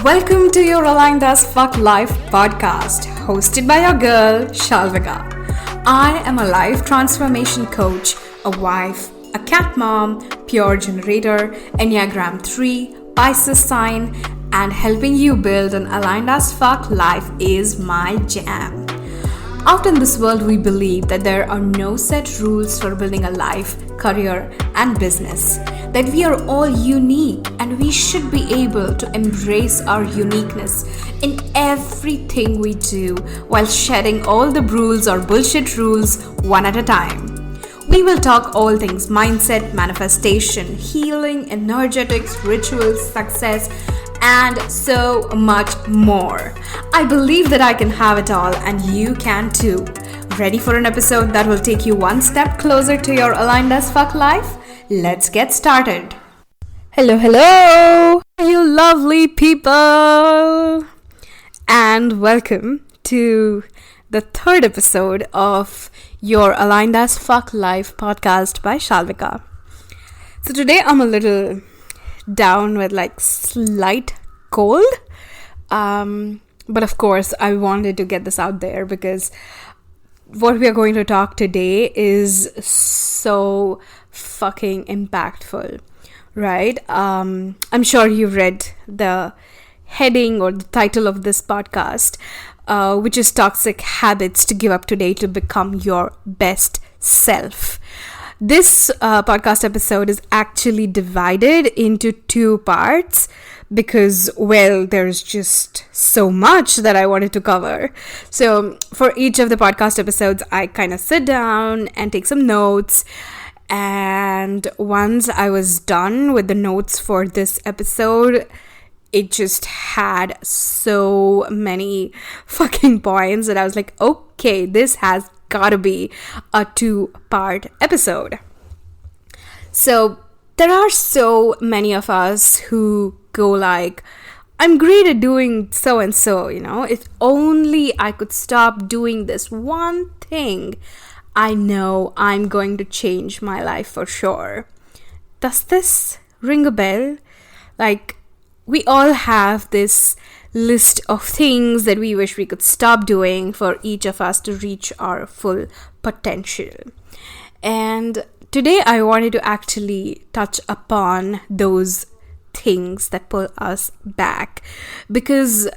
Welcome to your Aligned as Fuck Life podcast, hosted by your girl, Shalvika. I am a life transformation coach, a wife, a cat mom, pure generator, Enneagram 3, Pisces sign, and helping you build an aligned as fuck life is my jam. Out in this world, we believe that there are no set rules for building a life, career, and business. That we are all unique and we should be able to embrace our uniqueness in everything we do while shedding all the rules or bullshit rules one at a time. We will talk all things mindset, manifestation, healing, energetics, rituals, success, and so much more. I believe that I can have it all and you can too. Ready for an episode that will take you one step closer to your aligned as fuck life? Let's get started. Hello, you lovely people, and welcome to the third episode of your Aligned as Fuck Life podcast by Shalvika. So today I'm a little down with slight cold, but of course I wanted to get this out there because what we are going to talk today is so fucking impactful, right? I'm sure you've read the heading or the title of this podcast, which is Toxic Habits to Give Up Today to Become Your Best Self. This podcast episode is actually divided into two parts because, well, there's just so much that I wanted to cover. So for each of the podcast episodes, I kind of sit down and take some notes. And once I was done with the notes for this episode, it just had so many fucking points that I was like, okay, this has gotta be a 2-part episode. So there are so many of us who go like, I'm great at doing so and so, if only I could stop doing this one thing, I know I'm going to change my life for sure. Does this ring a bell? We all have this list of things that we wish we could stop doing for each of us to reach our full potential. And today I wanted to actually touch upon those things that pull us back, because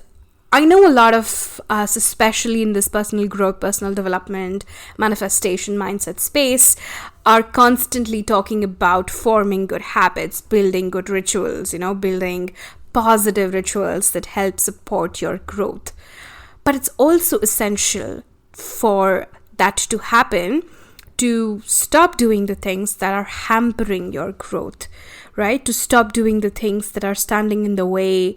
I know a lot of us, especially in this personal growth, personal development, manifestation, mindset space, are constantly talking about forming good habits, building good rituals, building positive rituals that help support your growth. But it's also essential for that to happen to stop doing the things that are hampering your growth, right? To stop doing the things that are standing in the way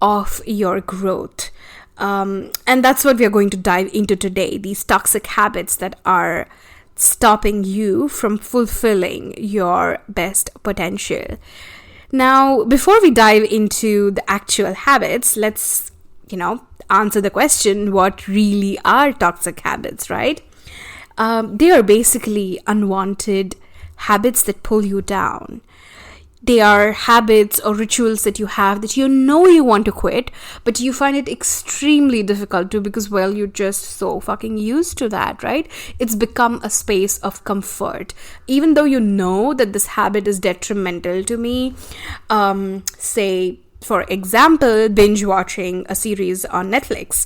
of your growth. And that's what we are going to dive into today, these toxic habits that are stopping you from fulfilling your best potential. Now, before we dive into the actual habits, let's, answer the question, what really are toxic habits, right? They are basically unwanted habits that pull you down. They are habits or rituals that you have that you want to quit, but you find it extremely difficult to because, well, you're just so fucking used to that, right? It's become a space of comfort. Even though you know that this habit is detrimental to me, say, for example, binge watching a series on Netflix,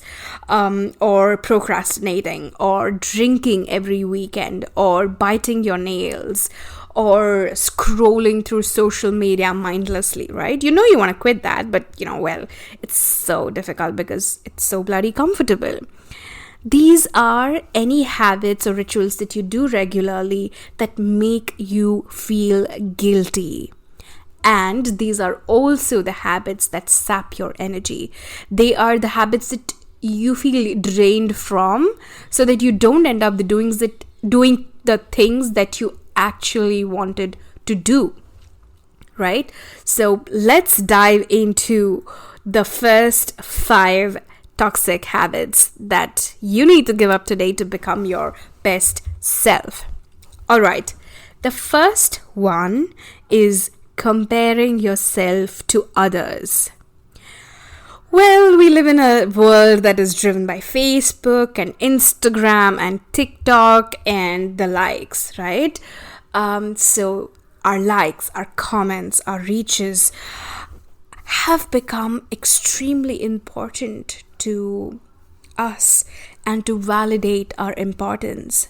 or procrastinating, or drinking every weekend, or biting your nails, or scrolling through social media mindlessly, right? You want to quit that, but it's so difficult because it's so bloody comfortable. These are any habits or rituals that you do regularly that make you feel guilty. And these are also the habits that sap your energy. They are the habits that you feel drained from so that you don't end up doing the things that you actually wanted to do, right? So let's dive into the first 5 toxic habits that you need to give up today to become your best self. All right, the first one is comparing yourself to others. Well, we live in a world that is driven by Facebook and Instagram and TikTok and the likes, right? So our likes, our comments, our reaches have become extremely important to us and to validate our importance.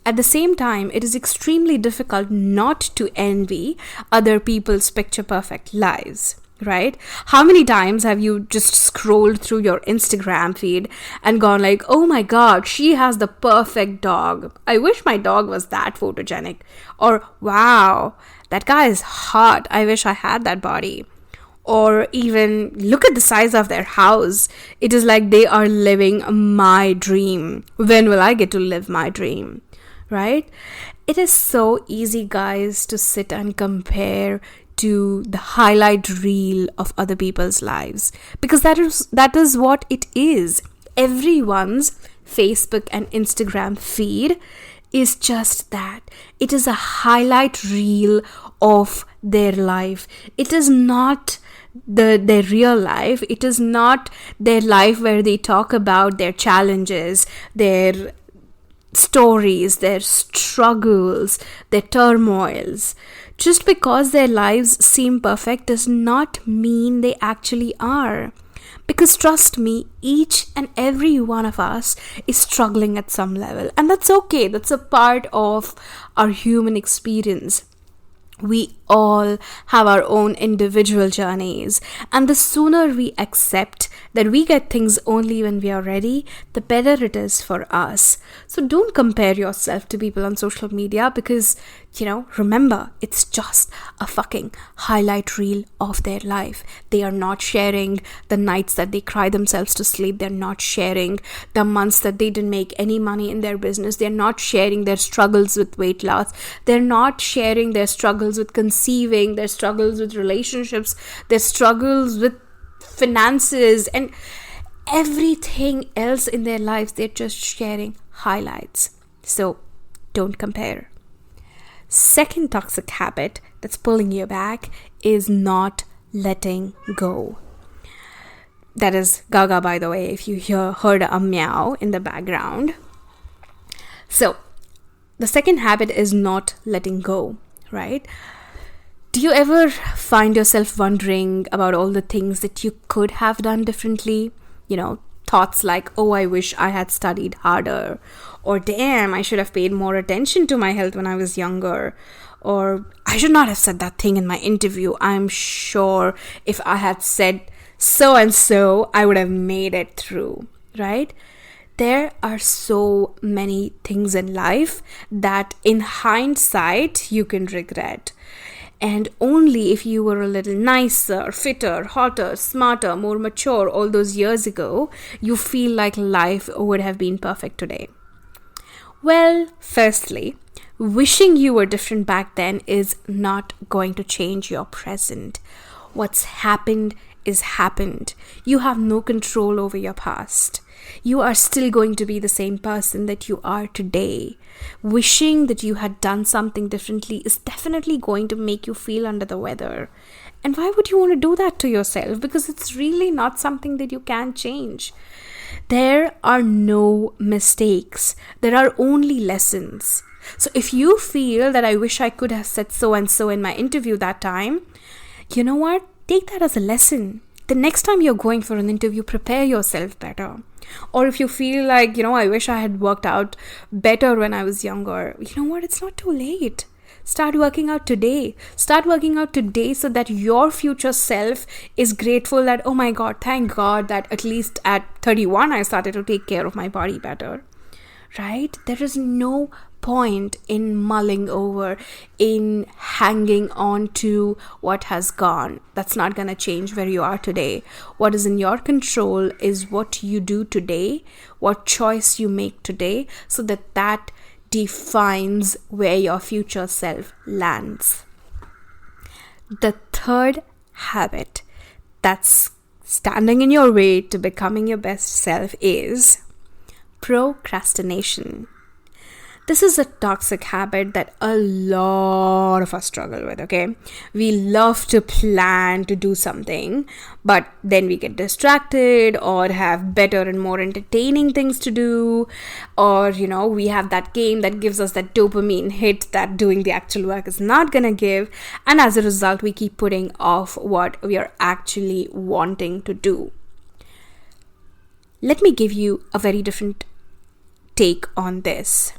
At the same time, it is extremely difficult not to envy other people's picture perfect lives, right? How many times have you just scrolled through your Instagram feed and gone like, oh my god, she has the perfect dog. I wish my dog was that photogenic. Or, wow, that guy is hot. I wish I had that body. Or even look at the size of their house. It is like they are living my dream. When will I get to live my dream? Right? It is so easy, guys, to sit and compare to the highlight reel of other people's lives, because that is what it is. Everyone's Facebook and Instagram feed is just that. It is a highlight reel of their life. It is not their real life. It is not their life where they talk about their challenges, their stories, their struggles, their turmoils. Just because their lives seem perfect does not mean they actually are. Because trust me, each and every one of us is struggling at some level. And that's okay. That's a part of our human experience. We all have our own individual journeys, and the sooner we accept that we get things only when we are ready, the better it is for us. So don't compare yourself to people on social media, because, remember, it's just a fucking highlight reel of their life. They are not sharing the nights that they cry themselves to sleep. They're not sharing the months that they didn't make any money in their business. They're not sharing their struggles with weight loss. They're not sharing their struggles with conceiving, their struggles with relationships, their struggles with finances, and everything else in their lives. They're just sharing highlights. So don't compare. Second toxic habit that's pulling you back is not letting go. That is Gaga, by the way, if you heard a meow in the background. So the second habit is not letting go, right? Do you ever find yourself wondering about all the things that you could have done differently? Thoughts like, oh, I wish I had studied harder. Or, damn, I should have paid more attention to my health when I was younger. Or, I should not have said that thing in my interview. I'm sure if I had said so and so, I would have made it through, right? There are so many things in life that in hindsight you can regret. And only if you were a little nicer, fitter, hotter, smarter, more mature all those years ago, you feel like life would have been perfect today. Well, firstly, wishing you were different back then is not going to change your present. What's happened is happened. You have no control over your past. You are still going to be the same person that you are today. Wishing that you had done something differently is definitely going to make you feel under the weather. And why would you want to do that to yourself? Because it's really not something that you can change. There are no mistakes. There are only lessons. So if you feel that I wish I could have said so and so in my interview that time, you know what? Take that as a lesson. The next time you're going for an interview, prepare yourself better. Or if you feel like, I wish I had worked out better when I was younger, you know what? It's not too late. Start working out today. Start working out today so that your future self is grateful that, oh my God, thank God that at least at 31, I started to take care of my body better. Right? There is no point in mulling over, in hanging on to what has gone. That's not going to change where you are today. What is in your control is what you do today, what choice you make today, so that defines where your future self lands. The third habit that's standing in your way to becoming your best self is procrastination. This is a toxic habit that a lot of us struggle with, okay? We love to plan to do something, but then we get distracted or have better and more entertaining things to do, or, we have that game that gives us that dopamine hit that doing the actual work is not gonna give, and as a result, we keep putting off what we are actually wanting to do. Let me give you a very different take on this.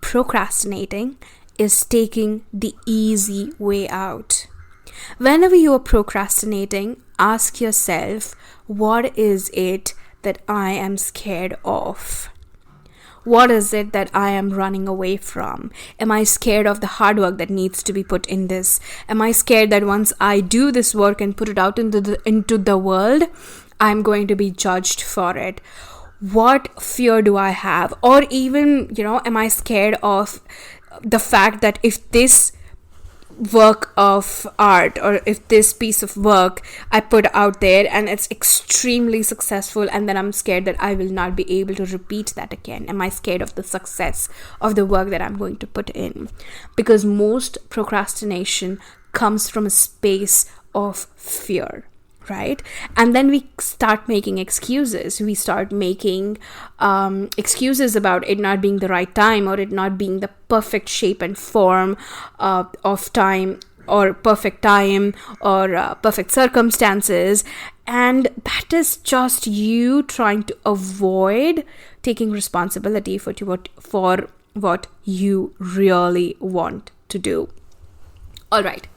Procrastinating is taking the easy way out. Whenever you are procrastinating, ask yourself, what is it that I am scared of? What is it that I am running away from? Am I scared of the hard work that needs to be put in this? Am I scared that once I do this work and put it out into the world, I'm going to be judged for it? What fear do I have? Or even, am I scared of the fact that if this work of art or if this piece of work I put out there and it's extremely successful, and then I'm scared that I will not be able to repeat that again? Am I scared of the success of the work that I'm going to put in? Because most procrastination comes from a space of fear, right? And then we start making excuses. We start making excuses about it not being the right time, or it not being the perfect shape and form of time, or perfect time, or perfect circumstances. And that is just you trying to avoid taking responsibility for what you really want to do. All right.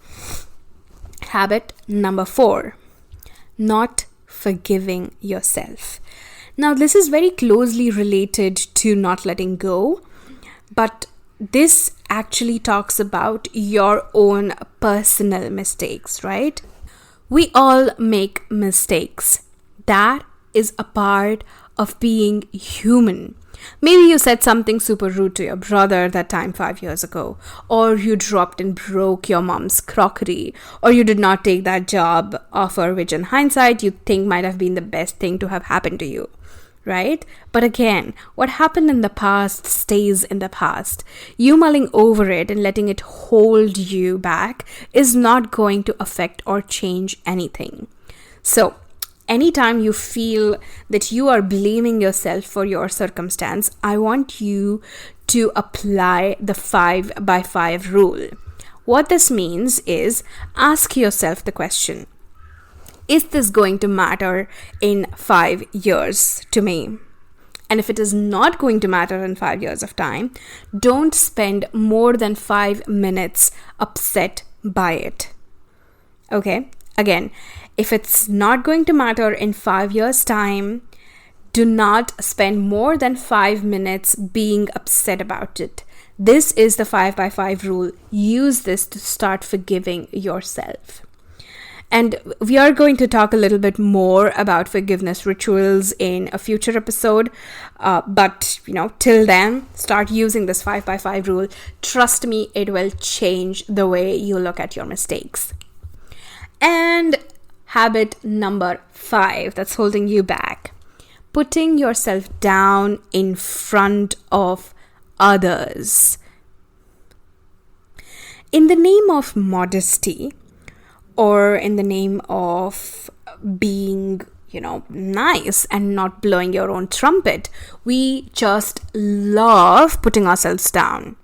Habit number 4. Not forgiving yourself. Now, this is very closely related to not letting go, but this actually talks about your own personal mistakes, right? We all make mistakes. That is a part of being human. Maybe you said something super rude to your brother that time 5 years ago, or you dropped and broke your mom's crockery, or you did not take that job offer which in hindsight you think might have been the best thing to have happened to you, right? But again, what happened in the past stays in the past. You mulling over it and letting it hold you back is not going to affect or change anything. So, anytime you feel that you are blaming yourself for your circumstance, I want you to apply the 5x5 rule. What this means is, ask yourself the question, is this going to matter in 5 years to me? And if it is not going to matter in 5 years of time, don't spend more than 5 minutes upset by it. Okay? Again, if it's not going to matter in 5 years' time, do not spend more than 5 minutes being upset about it. This is the 5x5 rule. Use this to start forgiving yourself. And we are going to talk a little bit more about forgiveness rituals in a future episode. But, till then, start using this 5x5 rule. Trust me, it will change the way you look at your mistakes. And habit number 5 that's holding you back: putting yourself down in front of others. In the name of modesty, or in the name of being, nice and not blowing your own trumpet, we just love putting ourselves down.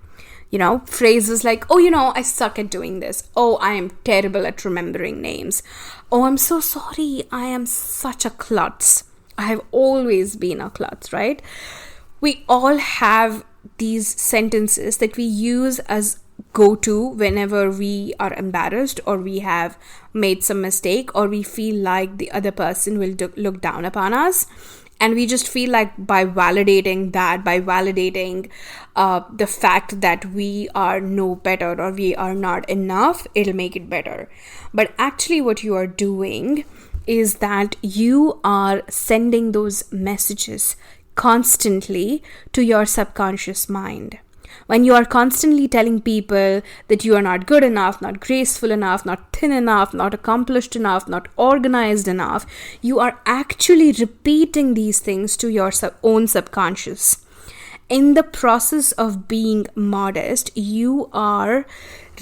Phrases like, I suck at doing this. Oh, I am terrible at remembering names. Oh, I'm so sorry. I am such a klutz. I have always been a klutz, right? We all have these sentences that we use as go-to whenever we are embarrassed, or we have made some mistake, or we feel like the other person will look down upon us. And we just feel like by validating the fact that we are no better or we are not enough, it'll make it better. But actually what you are doing is that you are sending those messages constantly to your subconscious mind. When you are constantly telling people that you are not good enough, not graceful enough, not thin enough, not accomplished enough, not organized enough, you are actually repeating these things to your own subconscious. in the process of being modest, you are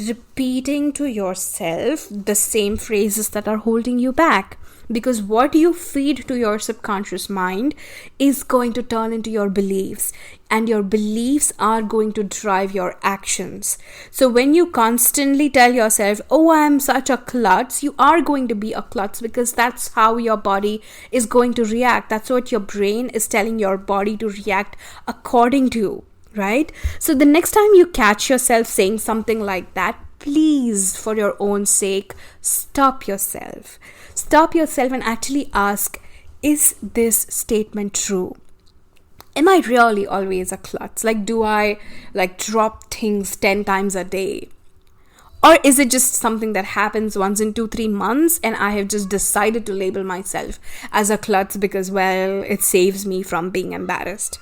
repeating to yourself the same phrases that are holding you back. Because what you feed to your subconscious mind is going to turn into your beliefs, and your beliefs are going to drive your actions. So when you constantly tell yourself, oh, I am such a klutz, you are going to be a klutz, because that's how your body is going to react. That's what your brain is telling your body to react according to, right? So the next time you catch yourself saying something like that, please, for your own sake, stop yourself. Stop yourself and actually ask, is this statement true? Am I really always a klutz? Like, do I drop things 10 times a day? Or is it just something that happens once in 2-3 months and I have just decided to label myself as a klutz because, well, it saves me from being embarrassed,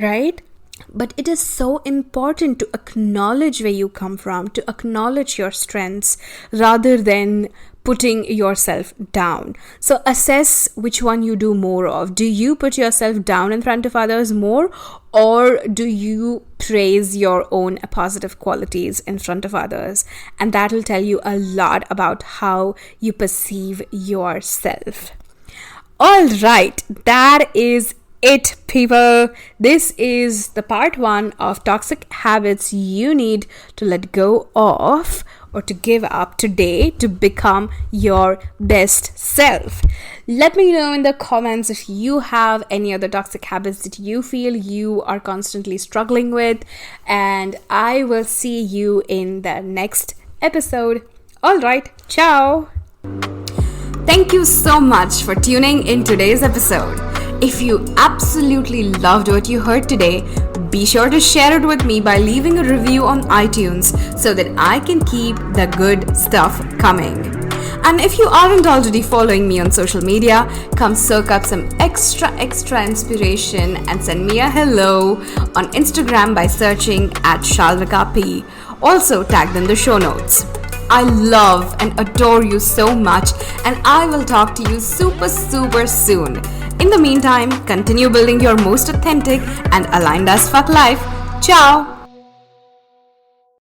right? But it is so important to acknowledge where you come from, to acknowledge your strengths rather than putting yourself down. So assess which one you do more of. Do you put yourself down in front of others more, or do you praise your own positive qualities in front of others? And that will tell you a lot about how you perceive yourself. All right, that is it, people. This is the part 1 of toxic habits you need to let go of or to give up today to become your best self. Let me know in the comments if you have any other toxic habits that you feel you are constantly struggling with, and I will see you in the next episode. All right, ciao. Thank you so much for tuning in today's episode. If you absolutely loved what you heard today, be sure to share it with me by leaving a review on iTunes so that I can keep the good stuff coming. And if you aren't already following me on social media, come soak up some extra inspiration and send me a hello on Instagram by searching @ShalvikaP. Also tagged in the show notes. I love and adore you so much, and I will talk to you super soon. In the meantime, continue building your most authentic and aligned as fuck life. Ciao!